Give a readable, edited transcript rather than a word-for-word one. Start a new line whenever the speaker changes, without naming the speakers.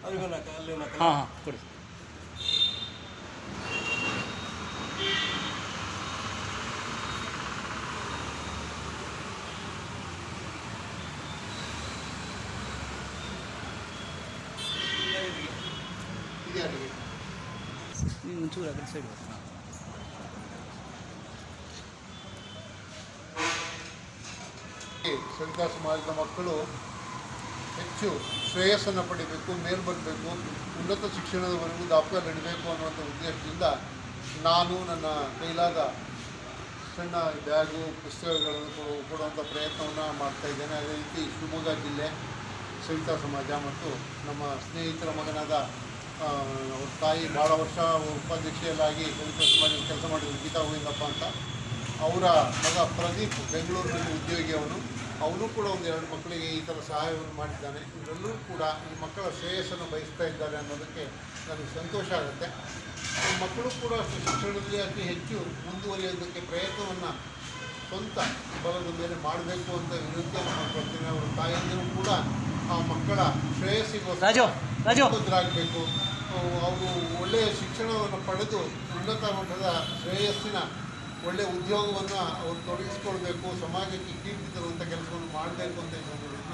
ಹಾಂ ಹಾಂ ಕೊಡಿ. ಒಂಚೂರು ಆ ಕಡೆ ಸೈಡ್.
ಸವಿತಾ ಸಮಾಜದ ಮಕ್ಕಳು ಹೆಚ್ಚು ಶ್ರೇಯಸ್ಸನ್ನು ಪಡಿಬೇಕು, ಮೇಲ್ ಬರಬೇಕು, ಉನ್ನತ ಶಿಕ್ಷಣದವರೆಗೂ ದಾಖಲೆ ನಡೀಬೇಕು ಅನ್ನುವಂಥ ಉದ್ದೇಶದಿಂದ ನಾನು ನನ್ನ ಕೈಲಾದ ಸಣ್ಣ ಬ್ಯಾಗು ಪುಸ್ತಕಗಳನ್ನು ಕೊಡುವಂಥ ಪ್ರಯತ್ನವನ್ನು ಮಾಡ್ತಾಯಿದ್ದೇನೆ. ಅದೇ ರೀತಿ ಶಿವಮೊಗ್ಗ ಜಿಲ್ಲೆ ಸವಿತಾ ಸಮಾಜ ಮತ್ತು ನಮ್ಮ ಸ್ನೇಹಿತರ ಮಗನಾದ ಅವ್ರ ತಾಯಿ ಭಾಳ ವರ್ಷ ಉಪಾಧ್ಯಕ್ಷೆಯಲ್ಲಾಗಿ ಸವಿತಾ ಸಮಾಜದಲ್ಲಿ ಕೆಲಸ ಮಾಡಿದ್ರು ಗೀತಾ ಗೋವಿಂದಪ್ಪ ಅಂತ. ಅವರ ಮಗ ಪ್ರದೀಪ್ ಬೆಂಗಳೂರಿನಲ್ಲಿ ಉದ್ಯೋಗಿ ಅವನು ಕೂಡ ಒಂದು 2 ಮಕ್ಕಳಿಗೆ ಈ ಥರ ಸಹಾಯವನ್ನು ಮಾಡಿದ್ದಾನೆ. ಇವರೆಲ್ಲರೂ ಕೂಡ ಈ ಮಕ್ಕಳ ಶ್ರೇಯಸ್ಸನ್ನು ಬಯಸ್ತಾ ಇದ್ದಾರೆ ಅನ್ನೋದಕ್ಕೆ ನನಗೆ ಸಂತೋಷ ಆಗುತ್ತೆ. ಈ ಮಕ್ಕಳು ಕೂಡ ಶಿಕ್ಷಣದಲ್ಲಿ ಅತಿ ಹೆಚ್ಚು ಮುಂದುವರಿಯೋದಕ್ಕೆ ಪ್ರಯತ್ನವನ್ನು ಸ್ವಂತ ಬಲದ ಮೇಲೆ ಮಾಡಬೇಕು ಅಂತ ವಿನಂತಿಯನ್ನು ಮಾಡ್ಕೊಳ್ತೀನಿ. ಅವರ ತಾಯಿಯಂದಿರು ಕೂಡ ಆ ಮಕ್ಕಳ ಶ್ರೇಯಸ್ಸಿಗೋಸ್ಕರಾಗಬೇಕು. ಅವರು ಒಳ್ಳೆಯ ಶಿಕ್ಷಣವನ್ನು ಪಡೆದು ಉನ್ನತ ಮಟ್ಟದ ಶ್ರೇಯಸ್ಸಿನ ಒಳ್ಳೆಯ ಉದ್ಯೋಗವನ್ನು ಅವರು ತೊಡಗಿಸ್ಕೊಳ್ಬೇಕು, ಸಮಾಜಕ್ಕೆ ಕೀರ್ತಿ ತರುವಂಥ ಕೆಲಸವನ್ನು ಮಾಡಬೇಕು ಅಂತ ಈ ಸಂದರ್ಭದಲ್ಲಿ